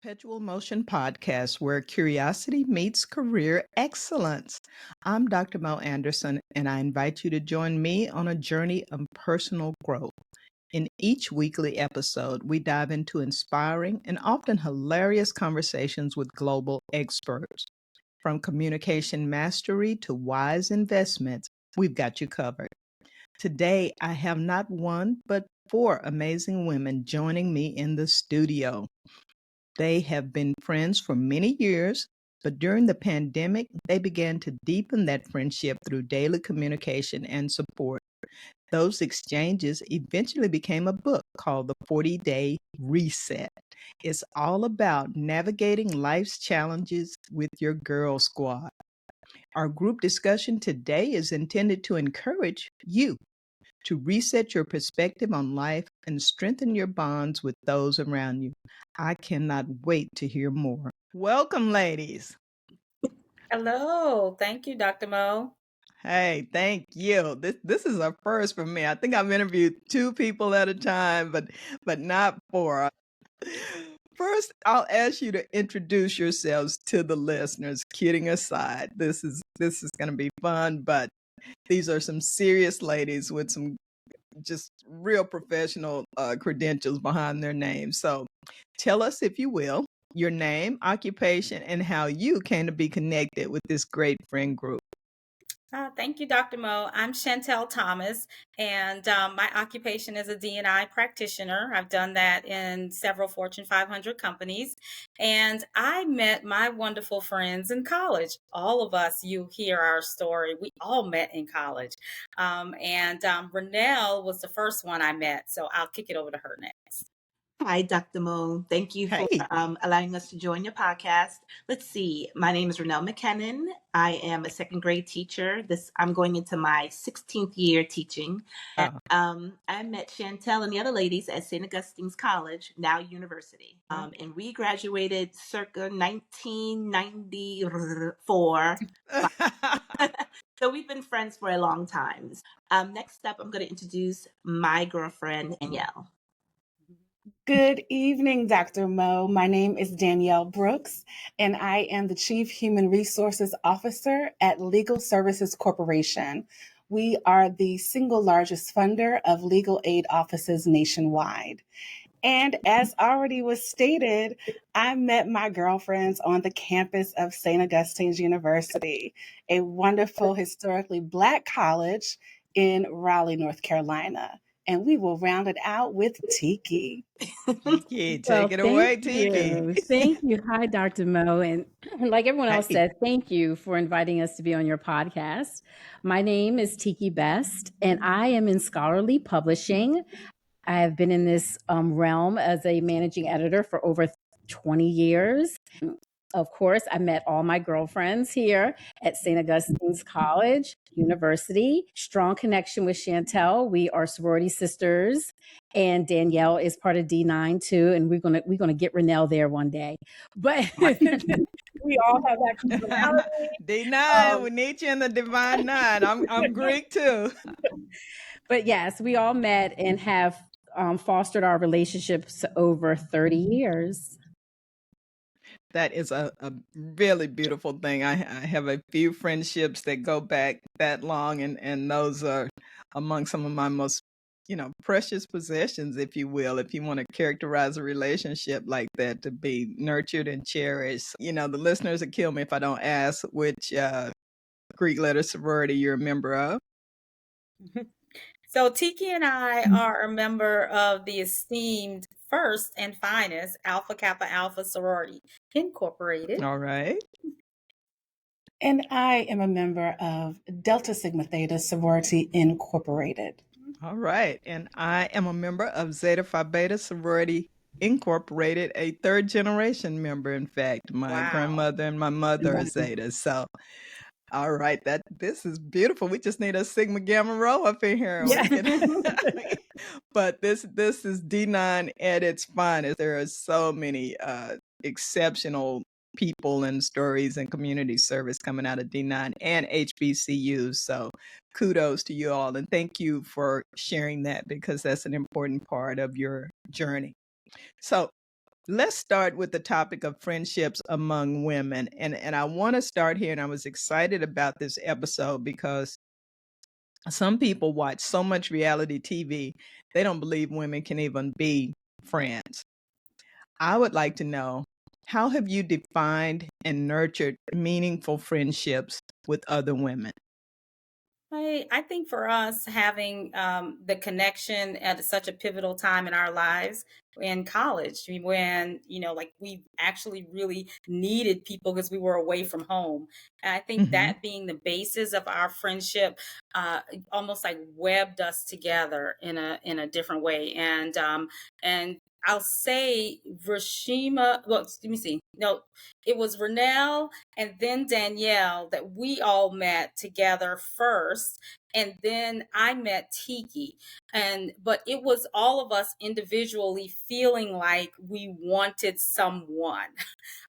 Perpetual Motion podcast where curiosity meets career excellence. I'm Dr. Mo Anderson, and I invite you to join me on a journey of personal growth. In each weekly episode, we dive into inspiring and often hilarious conversations with global experts. From communication mastery to wise investments, we've got you covered. Today, I have not one, but four amazing women joining me in the studio. They have been friends for many years, but during the pandemic, they began to deepen that friendship through daily communication and support. Those exchanges eventually became a book called The 40-Day Reset. It's all about navigating life's challenges with your girl squad. Our group discussion today is intended to encourage you to reset your perspective on life and strengthen your bonds with those around you. I cannot wait to hear more. Welcome, ladies. Hello. Thank you, Dr. Mo. Hey, thank you. This is a first for me. I think I've interviewed two people at a time, but not four. First, I'll ask you to introduce yourselves to the listeners. Kidding aside, this is going to be fun, but these are some serious ladies with some just real professional credentials behind their names. So tell us, if you will, your name, occupation, and how you came to be connected with this great friend group. Thank you, Dr. Mo. I'm Shantell Thomas, and my occupation is a D&I practitioner. I've done that in several Fortune 500 companies, and I met my wonderful friends in college. All of us, you hear our story, we all met in college. And Renell was the first one I met, so I'll kick it over to her next. Hi, Dr. Moon. Thank you for Hey. allowing us to join your podcast. Let's see. My name is Renell McKinnon. I am a second grade teacher. I'm going into my 16th year teaching. And, I met Shantell and the other ladies at St. Augustine's College, now university. And we graduated circa 1994. So we've been friends for a long time. Next up, I'm going to introduce my girlfriend, Danielle. Good evening, Dr. Mo. My name is Danielle Brooks, and I am the Chief Human Resources Officer at Legal Services Corporation. We are the single largest funder of legal aid offices nationwide. And as already was stated, I met my girlfriends on the campus of St. Augustine's University, a wonderful historically Black college in Raleigh, North Carolina. And we will round it out with Teki. Teki, take it away, Teki. Thank you. Hi, Dr. Mo. And like everyone else said, thank you for inviting us to be on your podcast. My name is Teki Best, and I am in scholarly publishing. I have been in this realm as a managing editor for over 20 years. Of course, I met all my girlfriends here at St. Augustine's College, University. Strong connection with Shantell. We are sorority sisters, and Danielle is part of D9 too. And we're gonna get Renell there one day. But we all have that commonality. D9, we need you in the divine nine. I'm Greek too. But yes, we all met and have fostered our relationships over 30 years. That is a really beautiful thing. I have a few friendships that go back that long, and those are among some of my most, precious possessions, if you will, if you want to characterize a relationship like that, to be nurtured and cherished. The listeners will kill me if I don't ask which Greek letter sorority you're a member of. So Teki and I are a member of the esteemed first and finest Alpha Kappa Alpha Sorority Incorporated. All right. And I am a member of Delta Sigma Theta Sorority Incorporated. All right. And I am a member of Zeta Phi Beta Sorority Incorporated, a third generation member, in fact. My grandmother and my mother are Zeta. So all right, this is beautiful. We just need a Sigma Gamma Rho up in here. Yeah. But this is D9 at its finest. There are so many exceptional people and stories and community service coming out of D9 and HBCUs. So kudos to you all, and thank you for sharing that, because that's an important part of your journey. So let's start with the topic of friendships among women. And I want to start here, and I was excited about this episode because some people watch so much reality TV, they don't believe women can even be friends. I would like to know, how have you defined and nurtured meaningful friendships with other women? I think for us, having the connection at such a pivotal time in our lives in college, when, like we actually really needed people because we were away from home. And I think that being the basis of our friendship, almost like webbed us together in a different way. And I'll say Rashima, well, let me see. No, it was Renell and then Danielle that we all met together first. And then I met Teki. But it was all of us individually feeling like we wanted someone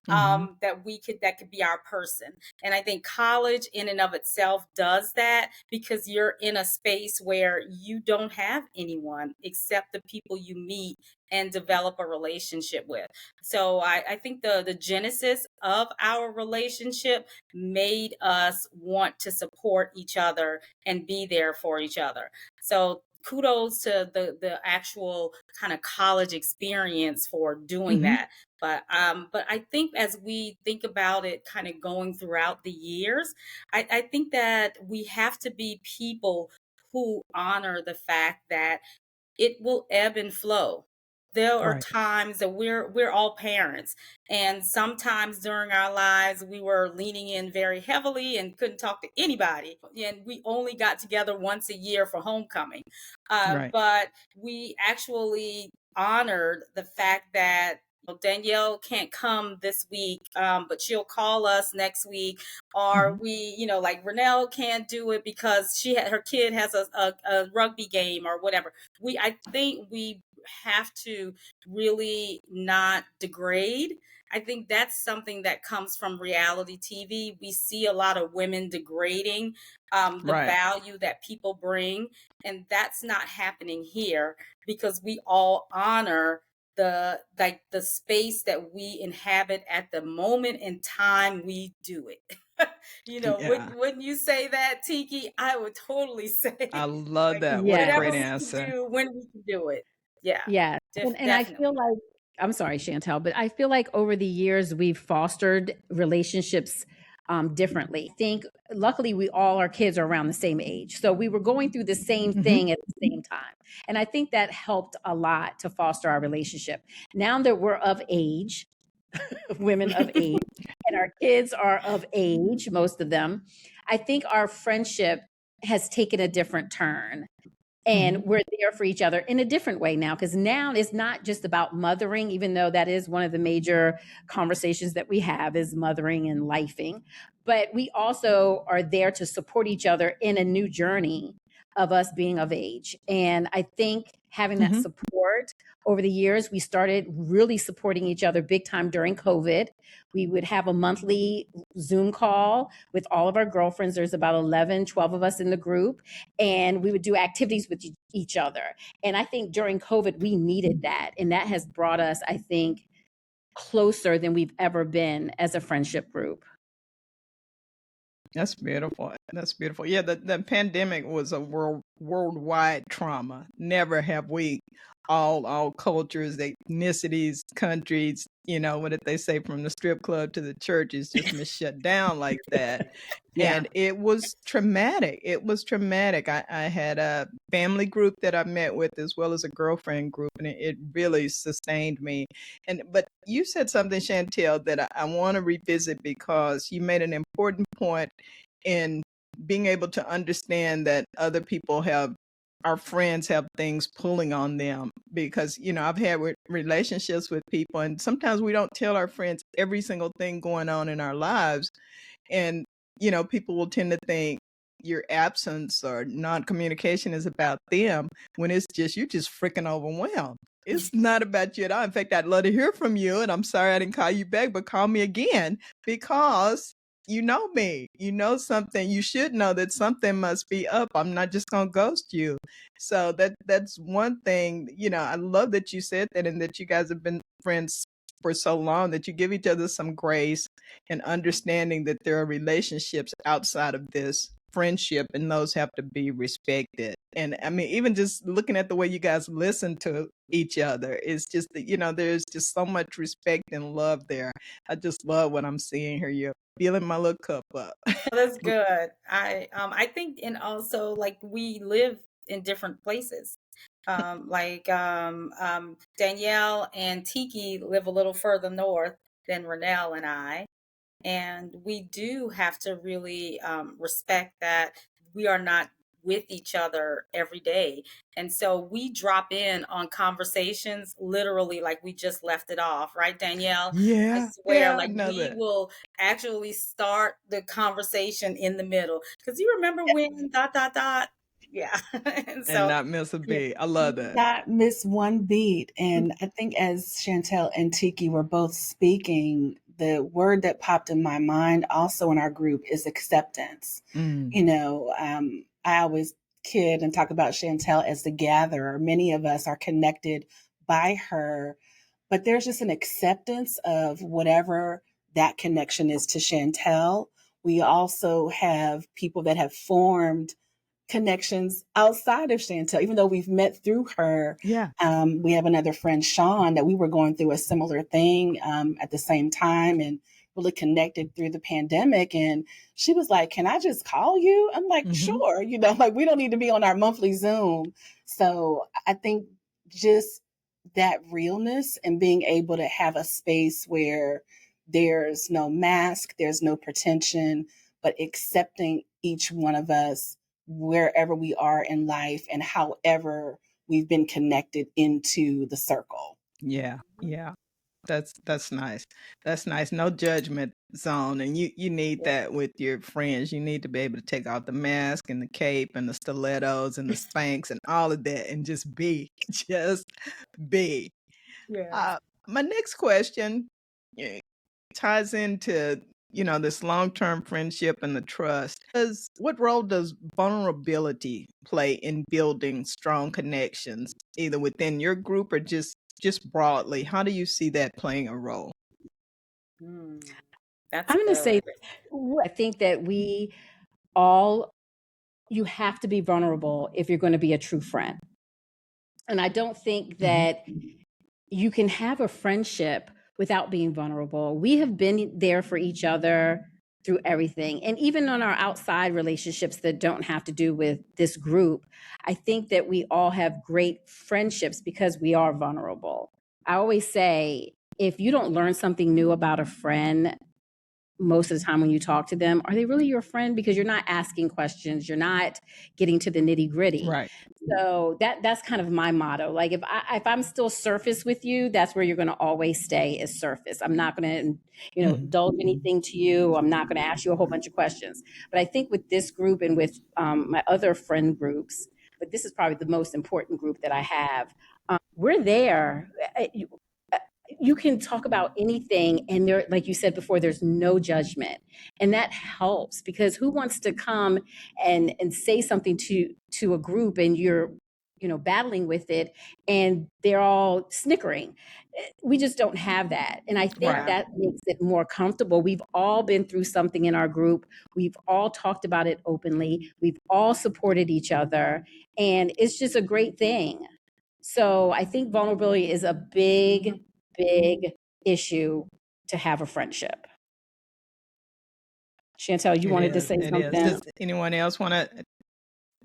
that could be our person. And I think college in and of itself does that, because you're in a space where you don't have anyone except the people you meet and develop a relationship with. So I think the genesis of our relationship made us want to support each other and be there for each other. So kudos to the actual kind of college experience for doing that. But I think as we think about it kind of going throughout the years, I think that we have to be people who honor the fact that it will ebb and flow. There are Right. times that we're all parents, and sometimes during our lives we were leaning in very heavily and couldn't talk to anybody, and we only got together once a year for homecoming. Right. But we actually honored the fact that Danielle can't come this week, but she'll call us next week. Or we, like Renell can't do it because her kid has a rugby game or whatever. I think we have to really not degrade. I think that's something that comes from reality TV. We see a lot of women degrading the value that people bring, and that's not happening here, because we all honor the space that we inhabit at the moment in time we do it. Yeah. Wouldn't you say that, Teki? I would totally say I love like that. What a Yeah. whatever great we can answer. do when we can do it. Yeah, Yeah. And I feel definitely. like, I'm sorry, Shantell, but I feel like over the years we've fostered relationships differently. Luckily, all our kids are around the same age. So we were going through the same thing at the same time. And I think that helped a lot to foster our relationship. Now that we're of age, women of age, and our kids are of age, most of them, I think our friendship has taken a different turn. And we're there for each other in a different way now, because now it's not just about mothering, even though that is one of the major conversations that we have, is mothering and lifing. But we also are there to support each other in a new journey of us being of age. And I think having that support over the years, we started really supporting each other big time during COVID. We would have a monthly Zoom call with all of our girlfriends. There's about 11, 12 of us in the group, and we would do activities with each other. And I think during COVID, we needed that. And that has brought us, I think, closer than we've ever been as a friendship group. That's beautiful. That's beautiful. Yeah, the pandemic was a worldwide trauma. Never have we all cultures, ethnicities, countries, what did they say, from the strip club to the churches, just been shut down like that. Yeah. And it was traumatic. It was traumatic. I had a family group that I met with, as well as a girlfriend group, and it really sustained me. But you said something, Shantell, that I want to revisit, because you made an important point in being able to understand that other people our friends have things pulling on them. Because, I've had relationships with people, and sometimes we don't tell our friends every single thing going on in our lives. And, people will tend to think your absence or non-communication is about them, when it's just, you're just freaking overwhelmed. It's not about you at all. In fact, I'd love to hear from you, and I'm sorry I didn't call you back, but call me again, because you know me. You know something. You should know that something must be up. I'm not just going to ghost you. So that's one thing. I love that you said that, and that you guys have been friends for so long that you give each other some grace and understanding that there are relationships outside of this friendship and those have to be respected. And I mean, even just looking at the way you guys listen to each other, it's just that, there's just so much respect and love there. I just love what I'm seeing here. You're filling my little cup up. That's good. I think, and also like we live in different places. Danielle and Teki live a little further north than Renell and I. And we do have to really respect that we are not with each other every day. And so we drop in on conversations literally like we just left it off, right, Danielle? I swear, I like know we that. will actually start the conversation in the middle. Because you remember when ... Yeah. And And so, not miss a yeah. beat. I love that. Not miss one beat. And I think as Shantell and Teki were both speaking, the word that popped in my mind also in our group is acceptance. I always kid and talk about Shantell as the gatherer. Many of us are connected by her, but there's just an acceptance of whatever that connection is to Shantell. We also have people that have formed connections outside of Shantell, even though we've met through her. Yeah. We have another friend, Sean, that we were going through a similar thing at the same time and really connected through the pandemic. And she was like, "Can I just call you?" I'm like, "Sure." Like we don't need to be on our monthly Zoom. So I think just that realness and being able to have a space where there's no mask, there's no pretension, but accepting each one of us wherever we are in life and however we've been connected into the circle. Yeah. That's nice. That's nice. No judgment zone. And you need that with your friends. You need to be able to take off the mask and the cape and the stilettos and the Spanx and all of that and just be. Just be. Yeah. My next question ties into this long-term friendship and the trust. What role does vulnerability play in building strong connections, either within your group or just broadly? How do you see that playing a role? That's I'm going to say, good. I think that you have to be vulnerable if you're going to be a true friend. And I don't think that you can have a friendship without being vulnerable. We have been there for each other through everything. And even on our outside relationships that don't have to do with this group, I think that we all have great friendships because we are vulnerable. I always say, if you don't learn something new about a friend, most of the time when you talk to them, are they really your friend? Because you're not asking questions, you're not getting to the nitty gritty. Right. So that's kind of my motto. Like if I'm still surface with you, that's where you're going to always stay, is surface. I'm not going to, indulge anything to you. I'm not going to ask you a whole bunch of questions. But I think with this group and with my other friend groups, but this is probably the most important group that I have. We're there. You can talk about anything, and there, like you said before, there's no judgment, and that helps, because who wants to come and say something to a group, and you're battling with it, and they're all snickering. We just don't have that, and I think that makes it more comfortable. We've all been through something in our group. We've all talked about it openly. We've all supported each other, and it's just a great thing. So I think vulnerability is a big issue to have a friendship. Shantell, you wanted to say something? Does anyone else want to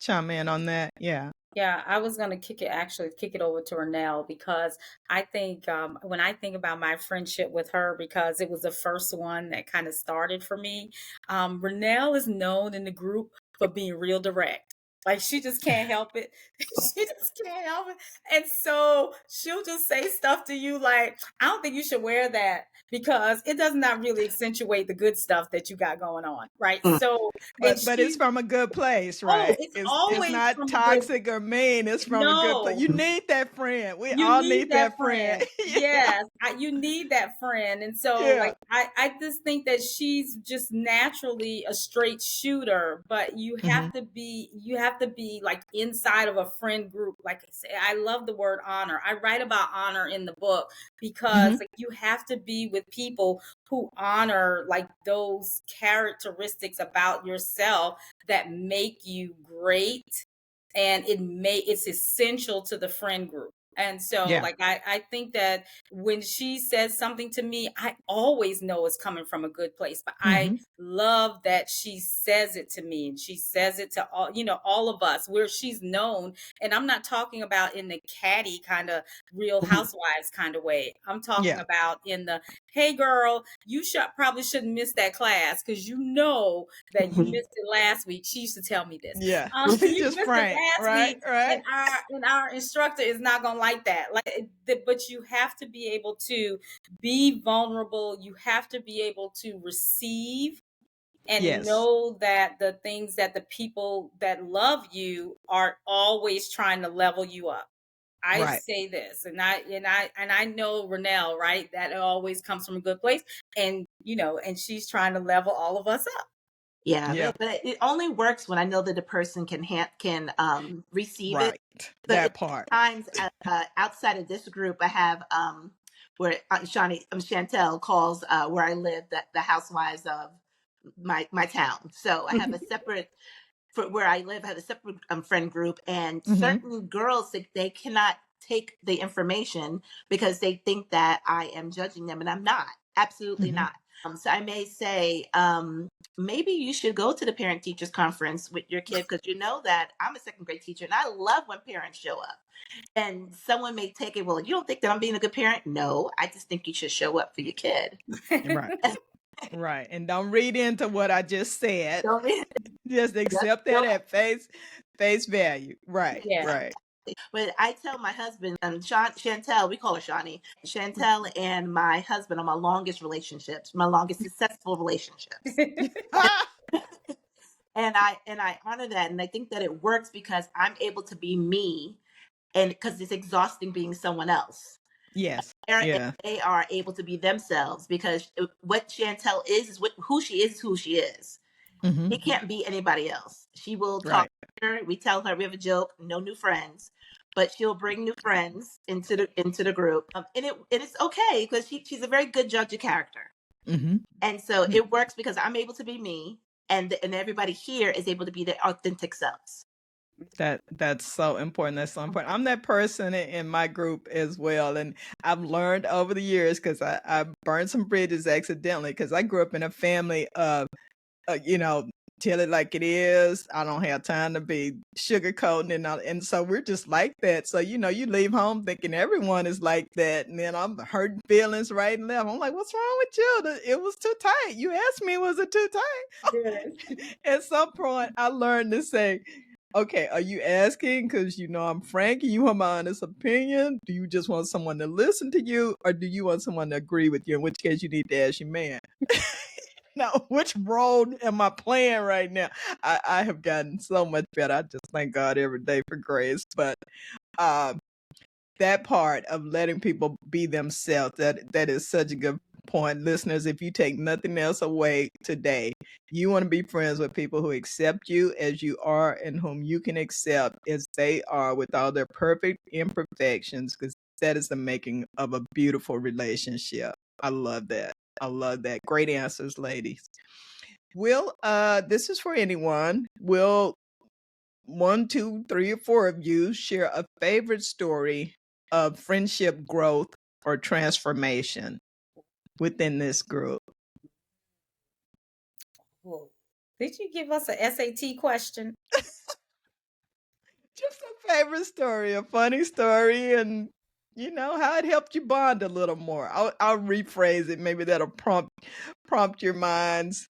chime in on that? Yeah. Yeah, I was going to kick it over to Renell, because I think when I think about my friendship with her, because it was the first one that kind of started for me, Renell is known in the group for being real direct. Like she just can't help it. She just can't help it. And so she'll just say stuff to you like, "I don't think you should wear that because it does not really accentuate the good stuff that you got going on." Right. So, but it's from a good place, right? It's always not from toxic or mean. It's from a good place. You need that friend. We all need that friend. Yes, you need that friend. And so like I just think that she's just naturally a straight shooter, but you have have to be like inside of a friend group. Like I say, I love the word honor. I write about honor in the book because like you have to be with people who honor like those characteristics about yourself that make you great, and it's essential to the friend group. And so like I think that when she says something to me, I always know it's coming from a good place. But I love that she says it to me, and she says it to all, all of us, where she's known. And I'm not talking about in the catty kind of Real Housewives kind of way. I'm talking about in the, hey girl, you probably shouldn't miss that class because that you missed it last week. She used to tell me this. Yeah. You Just missed frank, it last week, right. and our instructor is not gonna like that. But you have to be able to be vulnerable. You have to be able to receive and know that the things that the people that love you are always trying to level you up. I say this, and I know Renell, right? That it always comes from a good place, and and she's trying to level all of us up. Yeah. But it only works when I know that the person can receive it. So That part. Times outside of this group, I have where Shantell calls where I live the housewives of my town. So I have a separate. For where I live, I have a separate friend group, and certain girls they cannot take the information because they think that I am judging them, and I'm not. Absolutely not. So I may say, maybe you should go to the parent teachers conference with your kid because you know that I'm a second grade teacher, and I love when parents show up. And someone may take it, well, you don't think that I'm being a good parent? No, I just think you should show up for your kid. Right. And don't read into what I just said. Don't read. Just accept that at face value. Right. Right. But I tell my husband, Shantell, we call her Shawnee. Shantell and my husband are my longest relationships, my longest successful relationships. And I honor that, and I think that it works because I'm able to be me, and because it's exhausting being someone else. Yes. And they are able to be themselves because what Shantell is who she is, who she is. She can't be anybody else. She will talk to her. We tell her we have a joke, no new friends, but she'll bring new friends into the group, and it's okay because she's a very good judge of character, and so it works because I'm able to be me, and everybody here is able to be their authentic selves. That's so important. That's so important. I'm that person in my group as well, and I've learned over the years because I burned some bridges accidentally because I grew up in a family of tell it like it is. I don't have time to be sugarcoating and so we're just like that. So you leave home thinking everyone is like that, and then I'm hurting feelings right and left. I'm like, what's wrong with you? It was too tight. You asked me, was it too tight? At some point, I learned to say, okay, are you asking because I'm frank and you have my honest opinion? Do you just want someone to listen to you, or do you want someone to agree with you? In which case, you need to ask your man. Now, which role am I playing right now? I have gotten so much better. I just thank God every day for grace. But that part of letting people be themselves, that is such a good point. Listeners, if you take nothing else away today, you want to be friends with people who accept you as you are and whom you can accept as they are with all their perfect imperfections, because that is the making of a beautiful relationship. I love that. I love that. Great answers, ladies. Will, this is for anyone. Will 1, 2, 3, or 4 of you share a favorite story of friendship growth or transformation within this group? Well, did you give us a SAT question? Just a favorite story, a funny story, and how it helped you bond a little more. I'll rephrase it. Maybe that'll prompt your minds.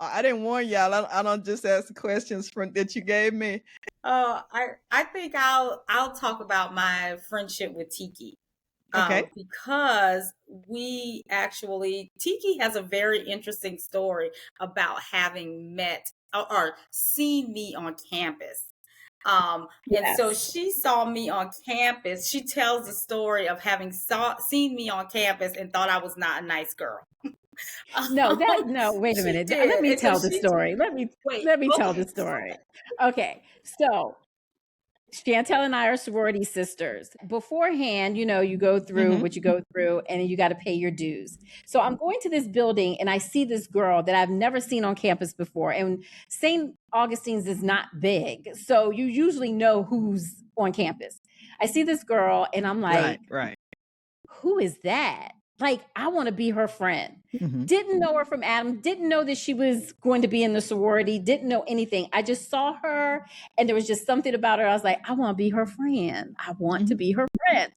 I didn't warn y'all. I don't just ask the questions that you gave me. I think I'll talk about my friendship with Teki. Okay. Because Teki has a very interesting story about having met or seen me on campus. And so she saw me on campus. She tells the story of having seen me on campus and thought I was not a nice girl. No, wait a She minute. did. Let me And so tell the she story. wait, Let me tell the okay. story. Okay. So Shantell and I are sorority sisters. Beforehand, you go through what you go through and you got to pay your dues. So I'm going to this building and I see this girl that I've never seen on campus before. And St. Augustine's is not big. So you usually know who's on campus. I see this girl and I'm like, Right. who is that? Like, I want to be her friend. Didn't know her from Adam, didn't know that she was going to be in the sorority, didn't know anything. I just saw her and there was just something about her. I was like, I want to be her friend. I want to be her friend.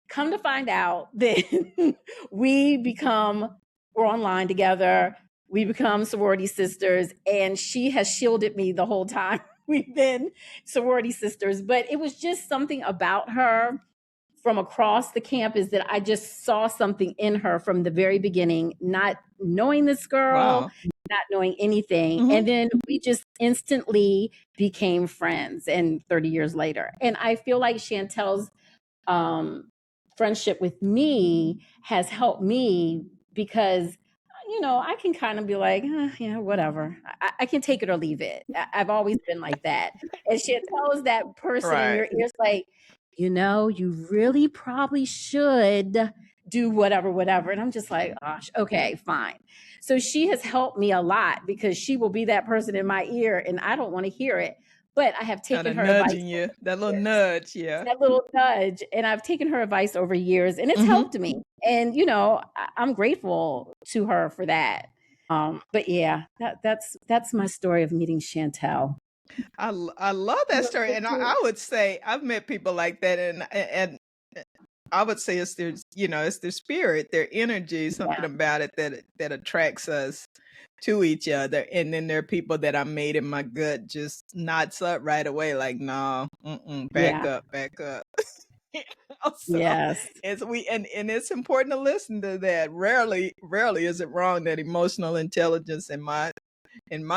Come to find out that we're online together. We become sorority sisters and she has shielded me the whole time. We've been sorority sisters, but it was just something about her from across the campus that I just saw something in her from the very beginning, not knowing this girl, not knowing anything. And then we just instantly became friends and 30 years later. And I feel like Shantell's friendship with me has helped me because I can kind of be like, whatever. I can take it or leave it. I've always been like that. And Shantell is that person in your ears, like, you really probably should do whatever. And I'm just like, gosh, okay, fine. So she has helped me a lot because she will be that person in my ear and I don't want to hear it. But I have taken her advice. You. That little nudge, yeah. That little nudge. And I've taken her advice over years and it's helped me. And, I'm grateful to her for that. But yeah, that's my story of meeting Shantell. I love that story. And I would say I've met people like that. And I would say it's their, it's their spirit, their energy, something about it that attracts us to each other. And then there are people that I made in my gut just knots up right away, like, no, back up. So yes. and it's important to listen to that. Rarely is it wrong that emotional intelligence in my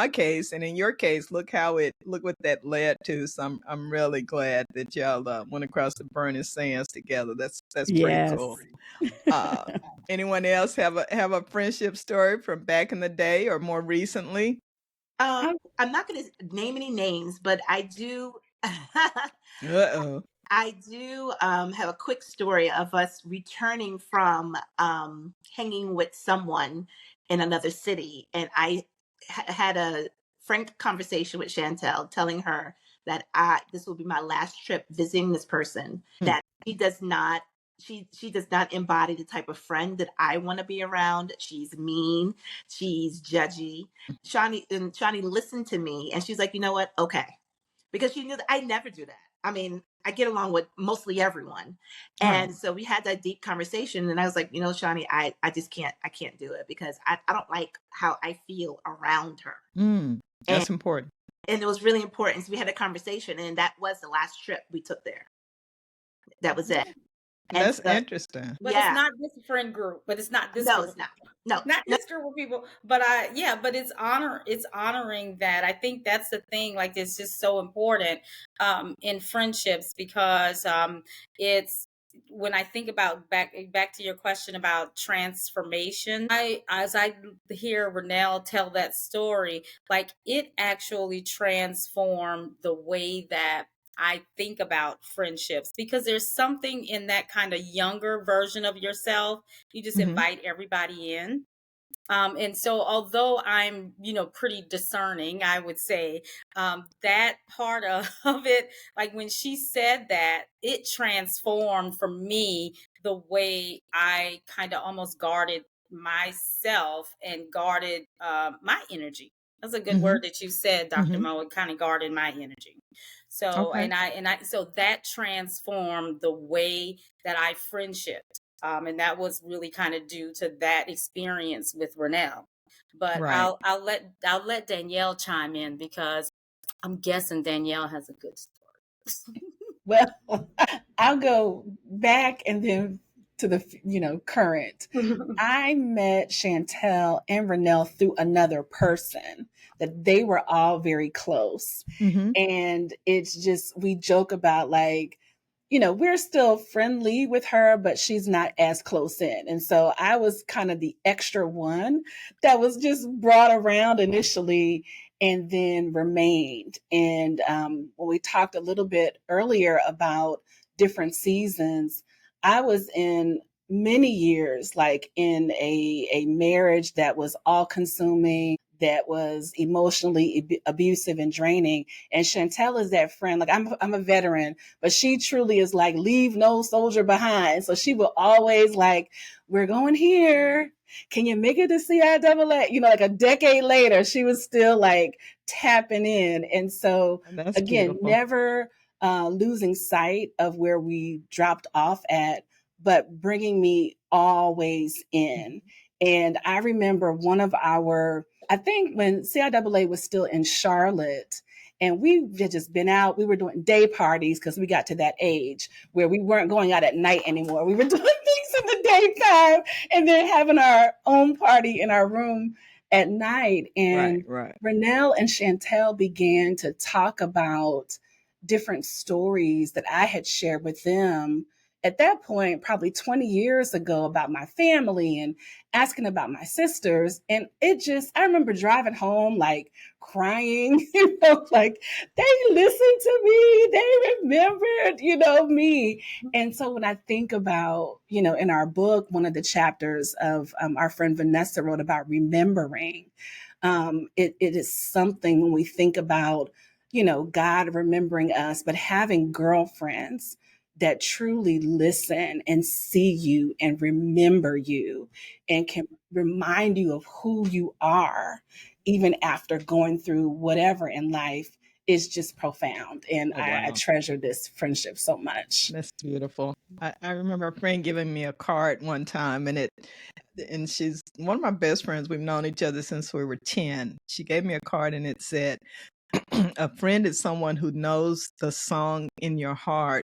case and in your case, look what that led to. So I'm really glad that y'all went across the burning sands together. That's pretty cool. Anyone else have a friendship story from back in the day or more recently? I'm not going to name any names, but I do. I do have a quick story of us returning from hanging with someone in another city, and I had a frank conversation with Shantell, telling her that this will be my last trip visiting this person. That she does not embody the type of friend that I want to be around. She's mean, she's judgy. Shawnee listened to me, and she's like, you know what? Okay, because she knew that I never do that. I mean, I get along with mostly everyone. And so we had that deep conversation and I was like, Shawnee, I can't do it because I don't like how I feel around her. That's important. And it was really important. So we had a conversation and that was the last trip we took there. That was it. That's interesting. But it's not this friend group, but it's not this No, group. it's not. No. Not this group of people. But but it's honoring that. I think that's the thing, like it's just so important in friendships because it's when I think about back to your question about transformation, as I hear Renell tell that story, like it actually transformed the way that I think about friendships because there's something in that kind of younger version of yourself. You just invite everybody in. And so although I'm, pretty discerning, I would say that part of it, like when she said that, it transformed for me the way I kind of almost guarded myself and guarded my energy. That's a good word that you said, Dr. Mo. It kind of guarded my energy. So, so that transformed the way that I friendshipped. And that was really kind of due to that experience with Renell. But I'll let Danielle chime in because I'm guessing Danielle has a good story. Well, I'll go back and then to the current. I met Shantell and Renell through another person that they were all very close. And it's just, we joke about like, we're still friendly with her, but she's not as close in. And so I was kind of the extra one that was just brought around initially and then remained. And when we talked a little bit earlier about different seasons, I was in many years, like in a marriage that was all consuming, that was emotionally abusive and draining. And Shantell is that friend. Like I'm a veteran, but she truly is like, leave no soldier behind. So she will always like, we're going here. Can you make it to CIAA? Like a decade later, she was still like tapping in. And so That's again, beautiful. never losing sight of where we dropped off at, but bringing me always in. And I remember I think when CIAA was still in Charlotte, and we had just been out, we were doing day parties because we got to that age where we weren't going out at night anymore. We were doing things in the daytime and then having our own party in our room at night. And right. Renell and Shantell began to talk about different stories that I had shared with them at that point, probably 20 years ago, about my family and asking about my sisters. And I remember driving home, like crying, like they listened to me, they remembered, me. And so when I think about, in our book, one of the chapters of our friend Vanessa wrote about remembering, it is something when we think about, God remembering us, but having girlfriends that truly listen and see you and remember you and can remind you of who you are, even after going through whatever in life, is just profound. And I treasure this friendship so much. That's beautiful. I remember a friend giving me a card one time, and she's one of my best friends. We've known each other since we were 10. She gave me a card and it said, a friend is someone who knows the song in your heart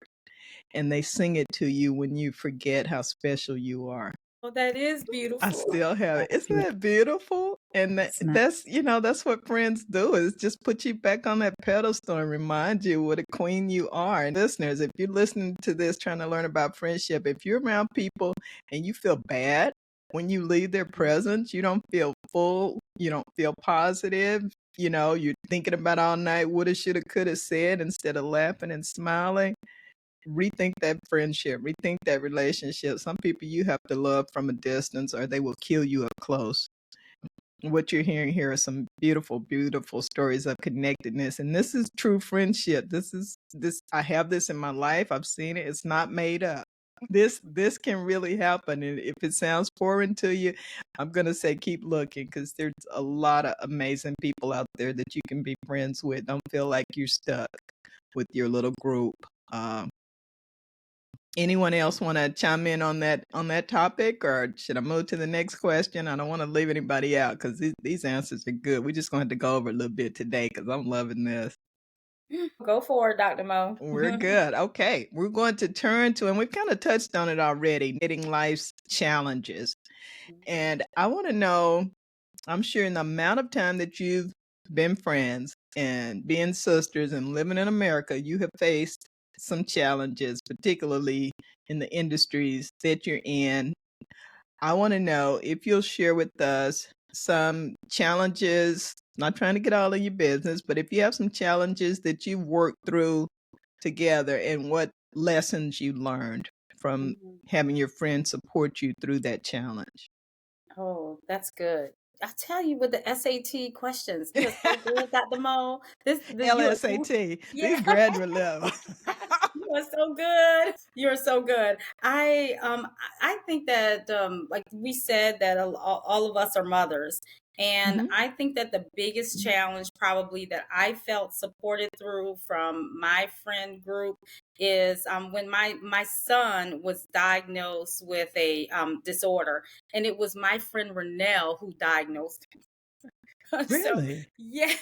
and they sing it to you when you forget how special you are. Oh, that is beautiful. I still have it. Isn't that beautiful? And that's what friends do, is just put you back on that pedestal and remind you what a queen you are. And listeners, if you're listening to this, trying to learn about friendship, if you're around people and you feel bad when you leave their presence, you don't feel full, you don't feel positive, you're thinking about all night, woulda, shoulda, coulda said, instead of laughing and smiling. Rethink that friendship, rethink that relationship. Some people you have to love from a distance or they will kill you up close. What you're hearing here are some beautiful, beautiful stories of connectedness. And this is true friendship. I have this in my life. I've seen it. It's not made up. This can really happen. And if it sounds foreign to you, I'm going to say keep looking, because there's a lot of amazing people out there that you can be friends with. Don't feel like you're stuck with your little group. Anyone else want to chime in on that topic, or should I move to the next question? I don't want to leave anybody out because these answers are good. We're just going to go over a little bit today because I'm loving this. Go for it, Dr. Mo. We're good. Okay. We're going to turn to, and we've kind of touched on it already, knitting life's challenges. And I want to know, I'm sure in the amount of time that you've been friends and being sisters and living in America, you have faced some challenges, particularly in the industries that you're in. I want to know if you'll share with us some challenges, not trying to get all of your business, but if you have some challenges that you've worked through together and what lessons you learned from having your friends support you through that challenge. Oh, that's good. I tell you, with the SAT questions, you're so good, Dr. Mo. LSAT, these graduate level. You are so good. You're so good. I think that like we said, that all of us are mothers. And I think that the biggest challenge probably that I felt supported through from my friend group is when my son was diagnosed with a disorder, and it was my friend Renell who diagnosed him. Really? So, yes,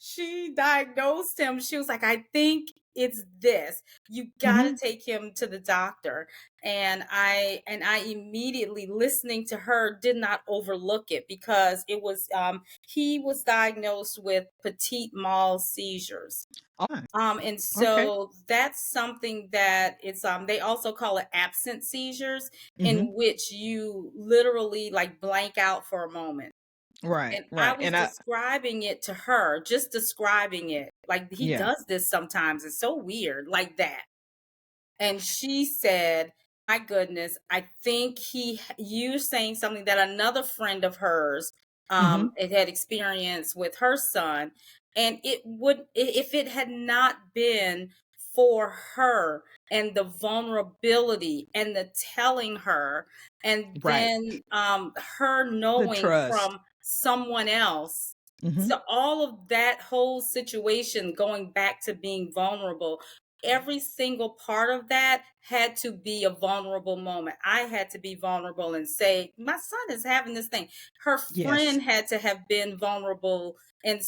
she diagnosed him. She was like, I think it's this. You got to take him to the doctor. And I immediately, listening to her, did not overlook it, because it was he was diagnosed with petit mal seizures. And so that's something that it's they also call it absent seizures, in which you literally like blank out for a moment. Right, And I right. was describing it to her, just describing it. Like, he does this sometimes. It's so weird, like that. And she said, my goodness, I think you saying something that another friend of hers it had experienced with her son. And if it had not been for her and the vulnerability and the telling her, and then her the knowing trust. from someone else. So all of that whole situation, going back to being vulnerable, every single part of that had to be a vulnerable moment. I had to be vulnerable and say, my son is having this thing. Her friend had to have been vulnerable and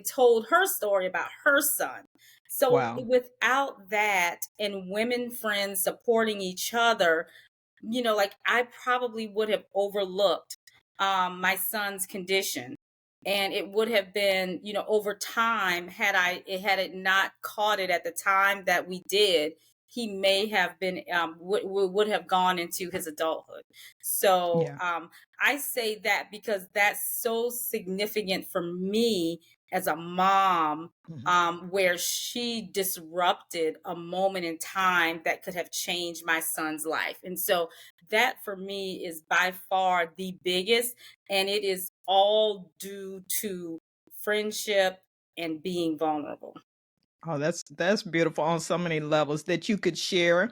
told her story about her son. So without that, and women friends supporting each other, like, I probably would have overlooked my son's condition. And it would have been, over time, had it not caught it at the time that we did, he may have been would have gone into his adulthood. So I say that because that's so significant for me as a mom, where she disrupted a moment in time that could have changed my son's life. And so that for me is by far the biggest, and it is all due to friendship and being vulnerable. Oh, that's beautiful on so many levels that you could share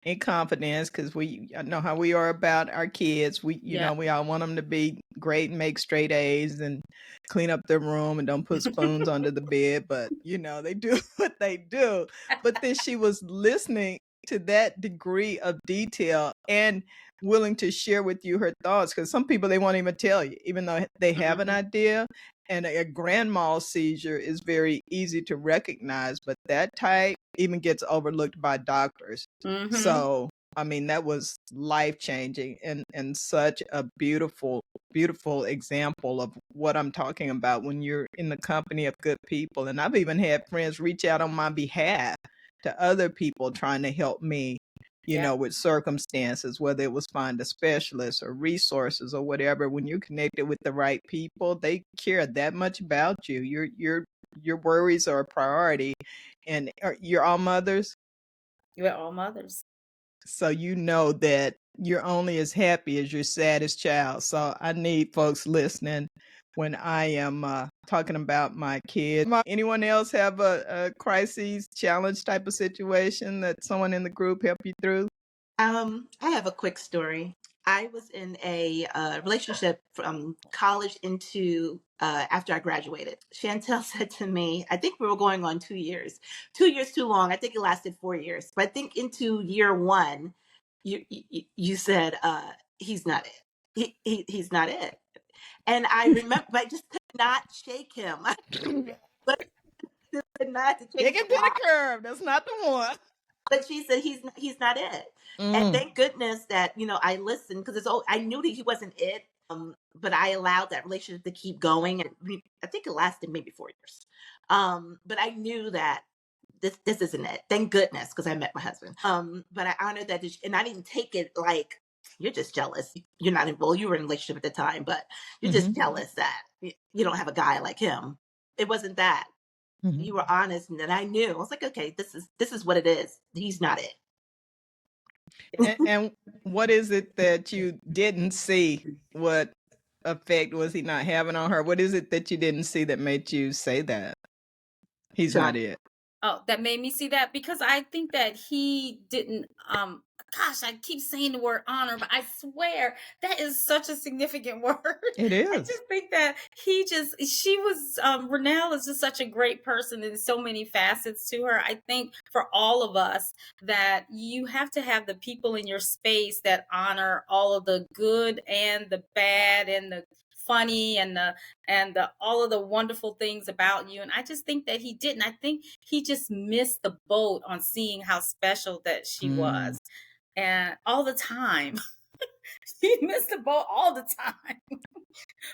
in confidence, because I know how we are about our kids. We all want them to be great and make straight A's and clean up their room and don't put spoons under the bed, but they do what they do. But then she was listening to that degree of detail and willing to share with you her thoughts, because some people, they won't even tell you, even though they have an idea. And a grand mal seizure is very easy to recognize, but that type even gets overlooked by doctors. So, I mean, that was life-changing and such a beautiful, beautiful example of what I'm talking about when you're in the company of good people. And I've even had friends reach out on my behalf to other people trying to help me, with circumstances, whether it was find a specialist or resources or whatever. When you're connected with the right people, they care that much about you. Your worries are a priority. And you're all mothers? We're all mothers. So that you're only as happy as your saddest child. So I need folks listening when I am talking about my kids. Anyone else have a crisis, challenge type of situation that someone in the group helped you through? I have a quick story. I was in a relationship from college into after I graduated. Shantell said to me, I think we were going on 2 years. 2 years too long. I think it lasted 4 years. But I think into year one, you said he's not it. He's not it. And I remember, I just could not shake him. But could not to Take change him the to the curb. That's not the one. But she said he's not it. And thank goodness that I listened, because I knew that he wasn't it. But I allowed that relationship to keep going, and I think it lasted maybe 4 years. But I knew that this isn't it. Thank goodness, because I met my husband. But I honored that, and I didn't take it like you're just jealous. You're not involved. You were in a relationship at the time, but you're just jealous that you don't have a guy like him. It wasn't that. You were honest, and then I knew. I was like, okay, this is what it is. He's not it. And what is it that you didn't see? What effect was he not having on her? What is it that you didn't see that made you say that he's not it? Oh, that made me see that, because I think that he didn't gosh, I keep saying the word honor, but I swear that is such a significant word. It is. I just think that Renell is just such a great person. There's so many facets to her. I think for all of us that you have to have the people in your space that honor all of the good and the bad and the funny and the all of the wonderful things about you. And I just think that he didn't. I think he just missed the boat on seeing how special that she was. and all the time. She missed the boat all the time.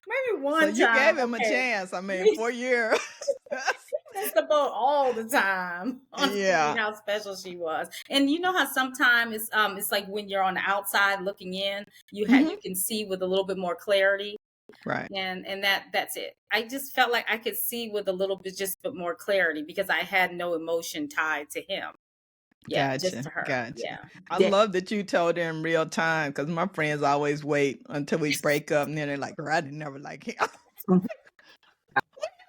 Maybe one time. So you gave him a chance. I mean, 4 years. Missed the boat all the time on seeing how special she was. And you know how sometimes it's like when you're on the outside looking in, you can see with a little bit more clarity. Right. And that's it. I just felt like I could see with a little bit more clarity because I had no emotion tied to him. Yeah, Gotcha. just to her. Gotcha. Yeah. I love that you told her in real time, because my friends always wait until we break up, and then they're like, I didn't never like him.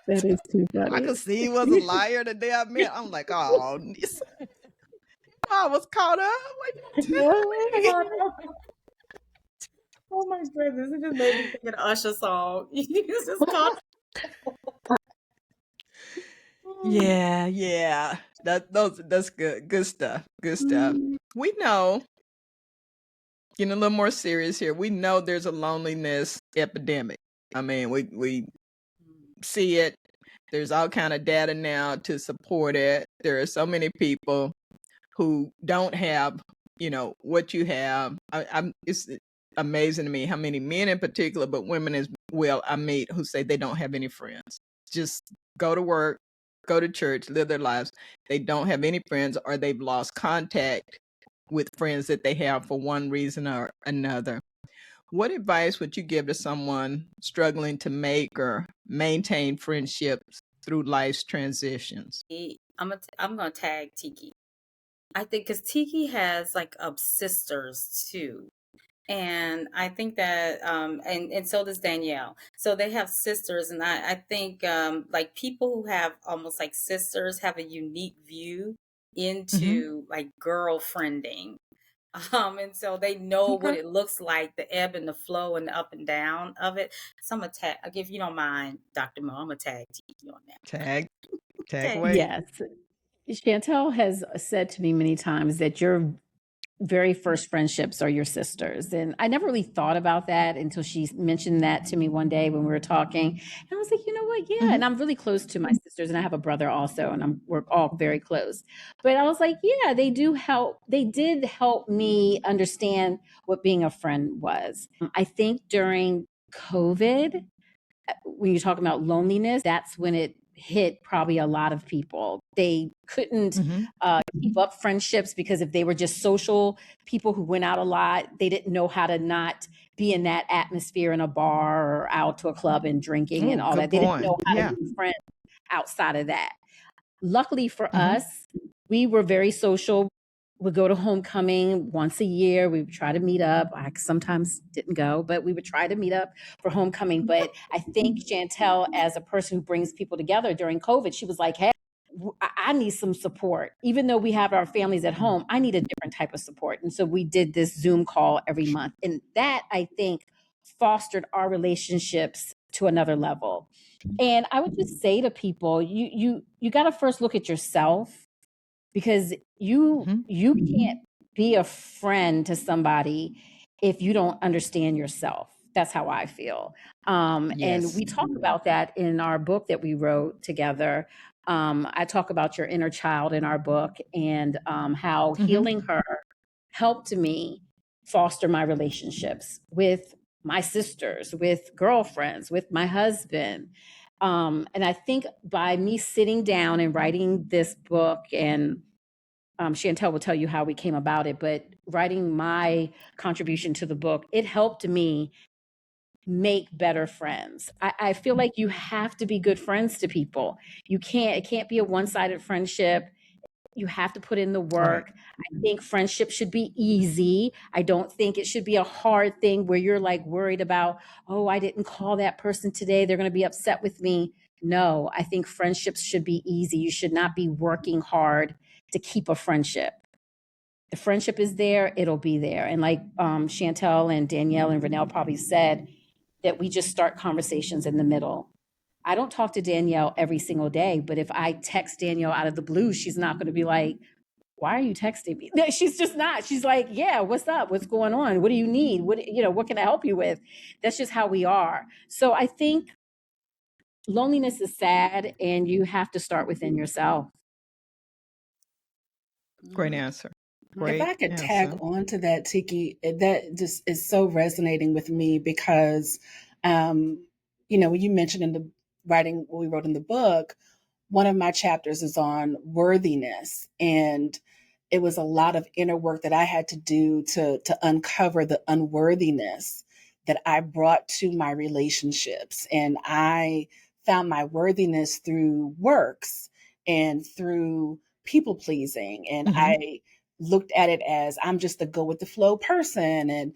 That is too funny. I could see he was a liar the day I met. I'm like, oh, I was caught up. Oh my goodness, it just made me think of the Usher song. This is caught. Yeah. That's good stuff. Good stuff. We know, getting a little more serious here, we know there's a loneliness epidemic. I mean, we see it. There's all kind of data now to support it. There are so many people who don't have, what you have. It's amazing to me how many men in particular, but women as well, I meet who say they don't have any friends. Just go to work, go to church, live their lives. They don't have any friends, or they've lost contact with friends that they have for one reason or another. What advice would you give to someone struggling to make or maintain friendships through life's transitions? I'm going to tag Teki. I think because Teki has like sisters too. And I think that, and so does Danielle. So they have sisters. And I think like people who have almost like sisters have a unique view into like girlfriending. And so they know what it looks like, the ebb and the flow and the up and down of it. So I'm going to tag, if you don't mind, Dr. Mo, I'm going to tag Teki on that. Tag away. Yes. Shantell has said to me many times that your very first friendships are your sisters. And I never really thought about that until she mentioned that to me one day when we were talking. And I was like, you know what? Yeah. And I'm really close to my sisters, and I have a brother also, and we're all very close. But I was like, yeah, they do help. They did help me understand what being a friend was. I think during COVID, when you're talking about loneliness, that's when it hit probably a lot of people. They couldn't keep up friendships because if they were just social people who went out a lot, they didn't know how to not be in that atmosphere in a bar or out to a club and drinking and all that. They didn't know how to be friends outside of that. Luckily for us, we were very social. We'd go to homecoming once a year. We would try to meet up. I sometimes didn't go, but we would try to meet up for homecoming. But I think Shantell, as a person who brings people together during COVID, she was like, hey, I need some support. Even though we have our families at home, I need a different type of support. And so we did this Zoom call every month. And that, I think, fostered our relationships to another level. And I would just say to people, you got to first look at yourself, because you can't be a friend to somebody if you don't understand yourself. That's how I feel. And we talk about that in our book that we wrote together. I talk about your inner child in our book, and how healing her helped me foster my relationships with my sisters, with girlfriends, with my husband. And I think by me sitting down and writing this book, and Shantell will tell you how we came about it, but writing my contribution to the book, it helped me make better friends. I feel like you have to be good friends to people. It can't be a one-sided friendship. You have to put in the work. Right. I think friendship should be easy. I don't think it should be a hard thing where you're like worried about, oh, I didn't call that person today, they're going to be upset with me. No, I think friendships should be easy. You should not be working hard to keep a friendship. The friendship is there, it'll be there. And like Shantell and Danielle and Renell probably said, that we just start conversations in the middle. I don't talk to Danielle every single day, but if I text Danielle out of the blue, she's not going to be like, why are you texting me? She's just not. She's like, yeah, what's up? What's going on? What do you need? What can I help you with? That's just how we are. So I think loneliness is sad, and you have to start within yourself. Great answer. If I could tag on to that, Teki, that just is so resonating with me because, when you mentioned in the writing, what we wrote in the book, one of my chapters is on worthiness. And it was a lot of inner work that I had to do to uncover the unworthiness that I brought to my relationships. And I found my worthiness through works and through people pleasing. And I looked at it as I'm just a go with the flow person. And,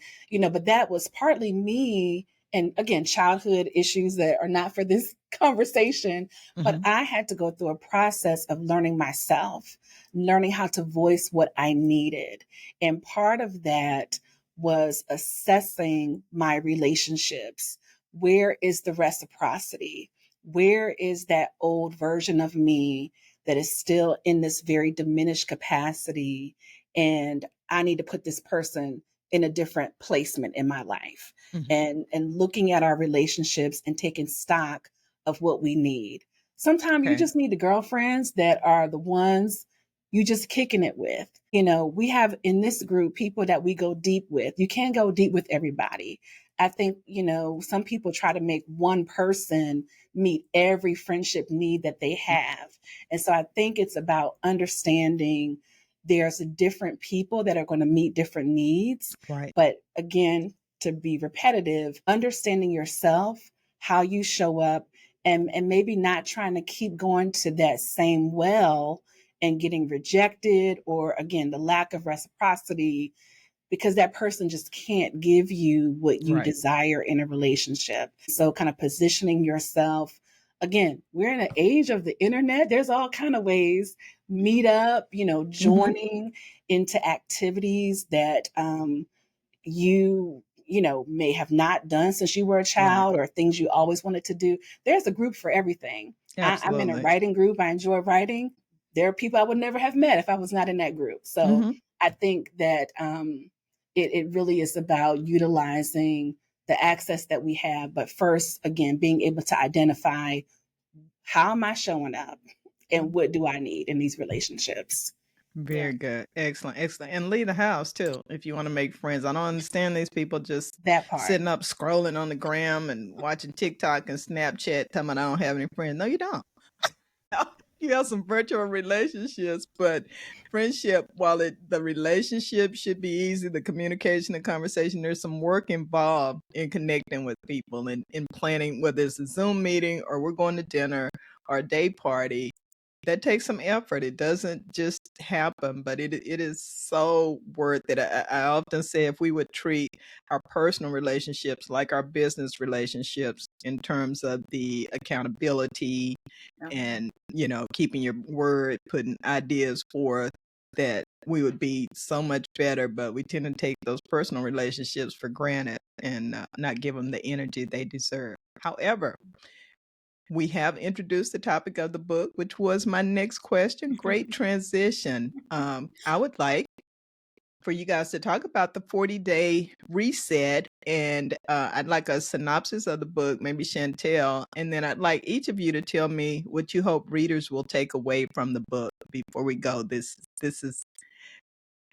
but that was partly me. And again, childhood issues that are not for this conversation, but I had to go through a process of learning myself, learning how to voice what I needed. And part of that was assessing my relationships. Where is the reciprocity? Where is that old version of me that is still in this very diminished capacity? And I need to put this person in a different placement in my life. And looking at our relationships and taking stock of what we need. Sometimes you just need the girlfriends that are the ones you just kicking it with. We have in this group people that we go deep with. You can't go deep with everybody. I think, some people try to make one person meet every friendship need that they have. And so I think it's about understanding there's different people that are going to meet different needs. Right. But again, to be repetitive, understanding yourself, how you show up, and maybe not trying to keep going to that same well and getting rejected, or again, the lack of reciprocity, because that person just can't give you what you desire in a relationship. So kind of positioning yourself. Again, we're in an age of the internet. There's all kind of ways, meet up, joining into activities that you may have not done since you were a child, or things you always wanted to do. There's a group for everything. I'm in a writing group. I enjoy writing. There are people I would never have met if I was not in that group. So I think that it really is about utilizing the access that we have. But first, again, being able to identify, how am I showing up and what do I need in these relationships? Very good. Excellent. And leave the house too, if you want to make friends. I don't understand these people just sitting up scrolling on the gram and watching TikTok and Snapchat, telling me I don't have any friends. No, you don't. You have some virtual relationships, but friendship, while the relationship should be easy, the communication, the conversation, there's some work involved in connecting with people and in planning, whether it's a Zoom meeting or we're going to dinner or a day party. That takes some effort. It doesn't just happen, but it is so worth it. I often say, if we would treat our personal relationships like our business relationships, in terms of the accountability and, keeping your word, putting ideas forth, that we would be so much better. But we tend to take those personal relationships for granted and not give them the energy they deserve. However, we have introduced the topic of the book, which was my next question. Great transition. I would like for you guys to talk about the 40-day reset, and I'd like a synopsis of the book, maybe Shantell, and then I'd like each of you to tell me what you hope readers will take away from the book before we go. This is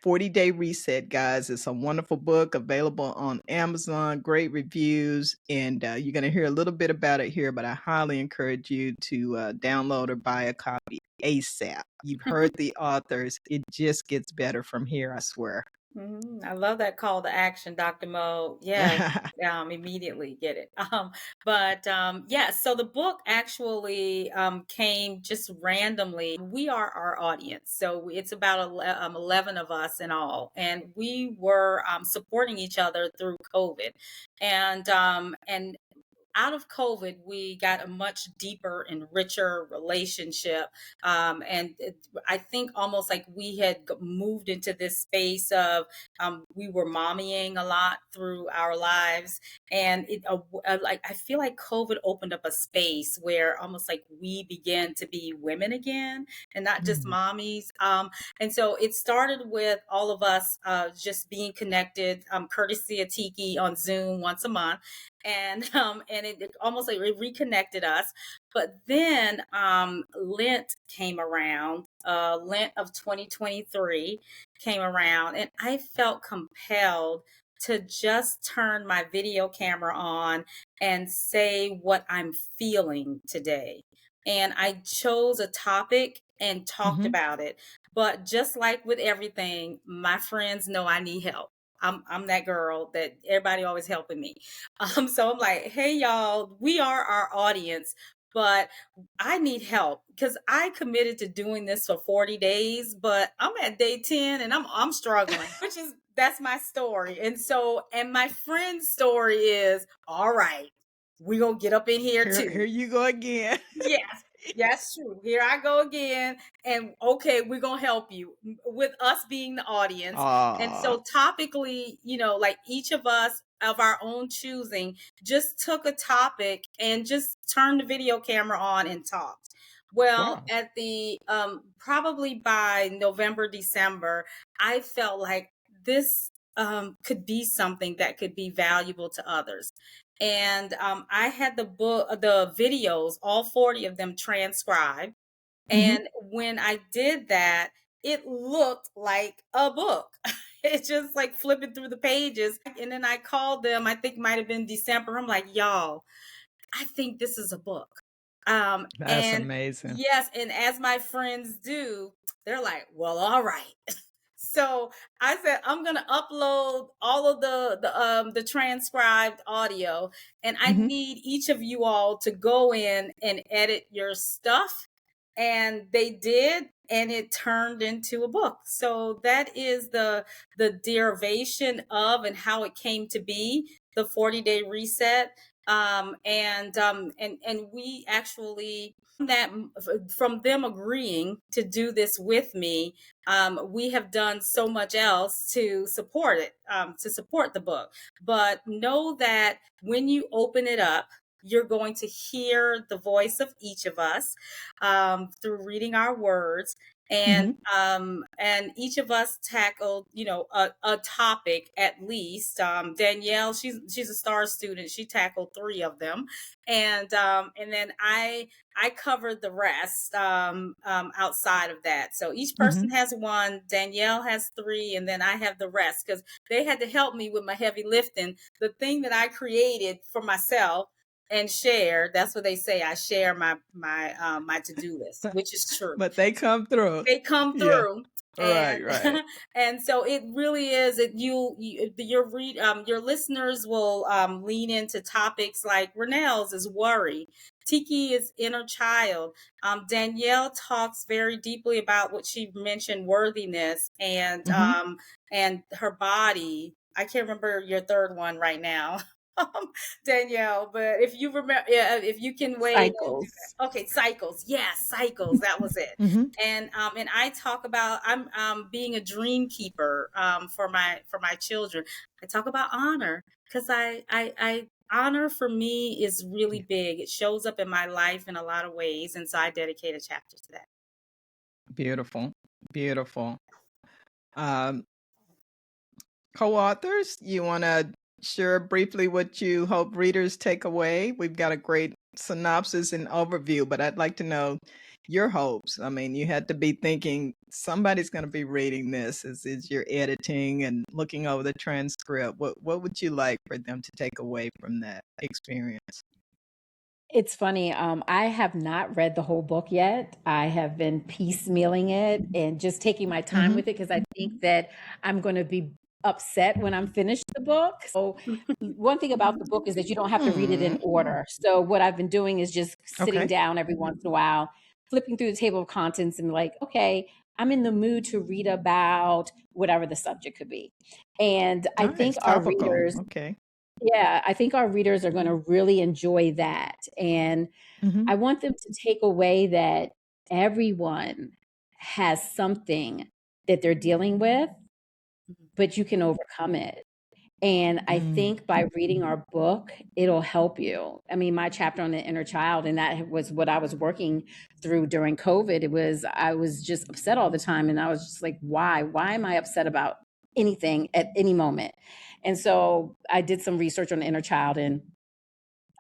40-Day Reset, guys. It's a wonderful book available on Amazon, great reviews, and you're going to hear a little bit about it here, but I highly encourage you to download or buy a copy ASAP. You've heard the authors. It just gets better from here, I swear. I love that call to action, Dr. Mo. Yes, immediately get it. So the book actually came just randomly. We are our audience, so it's about 11 of us in all, and we were supporting each other through COVID, and out of COVID, we got a much deeper and richer relationship. I think almost like we had moved into this space of we were mommying a lot through our lives. And I feel like COVID opened up a space where almost like we began to be women again and not just mommies. And so it started with all of us just being connected, courtesy of Teki on Zoom once a month. and it almost like it reconnected us. But then Lent came around, Lent of 2023 came around, and I felt compelled to just turn my video camera on and say what I'm feeling today. And I chose a topic and talked about it. But just like with everything, my friends know I need help. I'm that girl that everybody always helping me. So I'm like, hey y'all, we are our audience, but I need help because I committed to doing this for 40 days, but I'm at day 10 and I'm struggling, which is that's my story. And my friend's story is all right, we gonna get up in here too. Here you go again. Yes, that's true. Here I go again. And okay, we're going to help you with us being the audience. And so topically, like each of us of our own choosing just took a topic and just turned the video camera on and talked. Well, at the probably by November, December, I felt like this could be something that could be valuable to others. And I had the videos, all 40 of them transcribed. And when I did that, it looked like a book. It's just like flipping through the pages. And then I called them, I think might have been December. I'm like, y'all, I think this is a book. That's amazing. Yes. And as my friends do, they're like, well, all right. So I said, I'm going to upload all of the transcribed audio, and I need each of you all to go in and edit your stuff. And they did, and it turned into a book. So that is the derivation of and how it came to be, the 40-day reset. And we actually, from them agreeing to do this with me, we have done so much else to support it, to support the book. But know that when you open it up, you're going to hear the voice of each of us through reading our words. And each of us tackled, a topic at least. Danielle, she's a STAR student. She tackled 3 of them, and then I covered the rest outside of that. So each person has 1. Danielle has 3, and then I have the rest because they had to help me with my heavy lifting. The thing that I created for myself and share, that's what they say, I share my to-do list, which is true. But they come through. Through. And, right. And so it really is that your listeners will lean into topics like Renell's is worry. Teki is inner child. Danielle talks very deeply about what she mentioned, worthiness, and her body. I can't remember your third one right now. Danielle, but if you remember, if you can wait. Cycles. Okay, cycles. Yes, cycles. That was it. And I talk about I'm being a dream keeper for my children. I talk about honor because I honor for me is really big. It shows up in my life in a lot of ways, and so I dedicate a chapter to that. Beautiful, beautiful. Co-authors, you want to share briefly what you hope readers take away? We've got a great synopsis and overview, but I'd like to know your hopes. I mean, you had to be thinking somebody's going to be reading this as you're editing and looking over the transcript. What would you like for them to take away from that experience? It's funny. I have not read the whole book yet. I have been piecemealing it and just taking my time with it because I think that I'm going to be upset when I'm finished the book. So one thing about the book is that you don't have to read it in order. So what I've been doing is just sitting down every once in a while, flipping through the table of contents and like, okay, I'm in the mood to read about whatever the subject could be. And I think our readers, I think our readers are going to really enjoy that. And I want them to take away that everyone has something that they're dealing with, but you can overcome it. And I think by reading our book, it'll help you. I mean, my chapter on the inner child, and that was what I was working through during COVID. I was just upset all the time. And I was just like, why am I upset about anything at any moment? And so I did some research on the inner child, and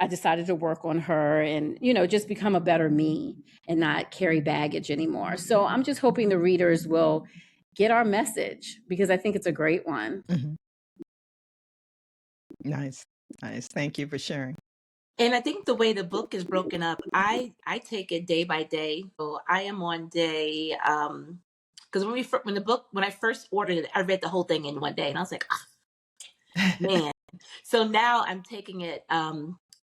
I decided to work on her and, just become a better me and not carry baggage anymore. So I'm just hoping the readers will get our message because I think it's a great one. Mm-hmm. Nice. Thank you for sharing. And I think the way the book is broken up, I take it day by day. So I am on day, because when I first ordered it, I read the whole thing in one day, and I was like, oh, man. So now I'm taking it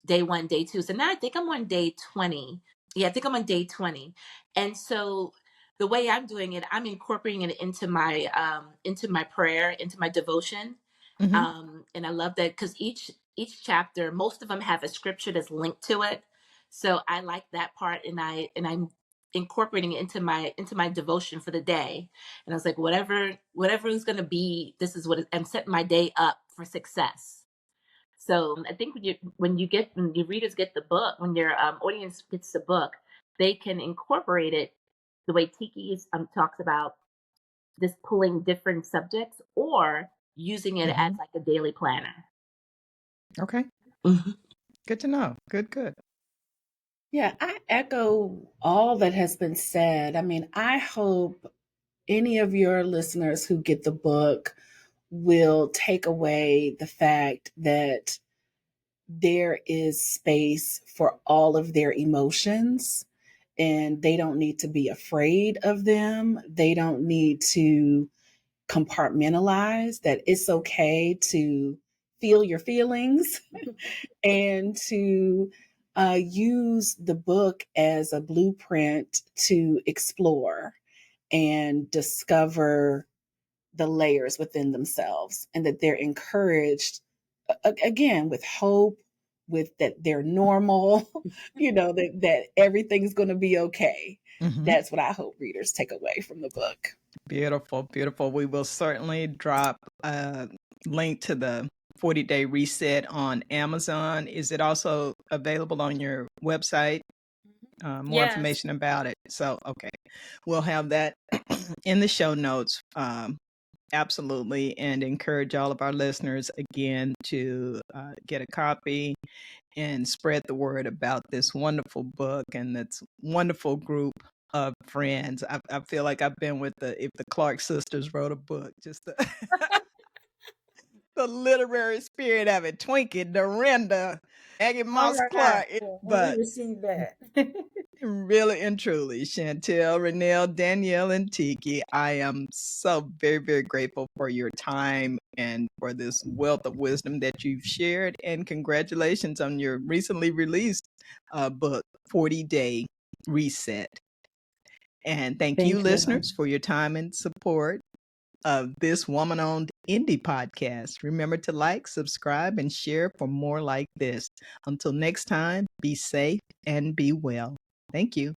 day 1, day 2. So now I think I'm on day 20. Yeah, I think I'm on day 20. And so the way I'm doing it, I'm incorporating it into my prayer, into my devotion. Mm-hmm. And I love that because each chapter, most of them have a scripture that's linked to it. So I like that part, and I'm incorporating it into my devotion for the day. And I was like, whatever is going to be, this is what I'm setting my day up for success. So I think when your readers get the book, when your audience gets the book, they can incorporate it the way Teki talks about, just pulling different subjects or using it as like a daily planner. Okay. Mm-hmm. Good to know. Good. Yeah, I echo all that has been said. I mean, I hope any of your listeners who get the book will take away the fact that there is space for all of their emotions and they don't need to be afraid of them. They don't need to compartmentalize, that it's okay to feel your feelings and to use the book as a blueprint to explore and discover the layers within themselves, and that they're encouraged again with hope, with that they're normal, that everything's going to be okay. Mm-hmm. That's what I hope readers take away from the book. Beautiful. We will certainly drop a link to the 40-day reset on Amazon. Is it also available on your website? More Yes. information about it. So, okay, we'll have that in the show notes. Absolutely. And encourage all of our listeners again to get a copy and spread the word about this wonderful book and this wonderful group of friends. I feel like I've been with if the Clark sisters wrote a book, just the literary spirit of it. Twinkie, Dorinda, Maggie Moss Clark. But we receive that. really and truly, Shantell, Renell, Danielle, and Teki, I am so very, very grateful for your time and for this wealth of wisdom that you've shared. And congratulations on your recently released book, 40-Day Reset. And thank you, listeners, for your time and support of this woman-owned indie podcast. Remember to like, subscribe, and share for more like this. Until next time, be safe and be well. Thank you.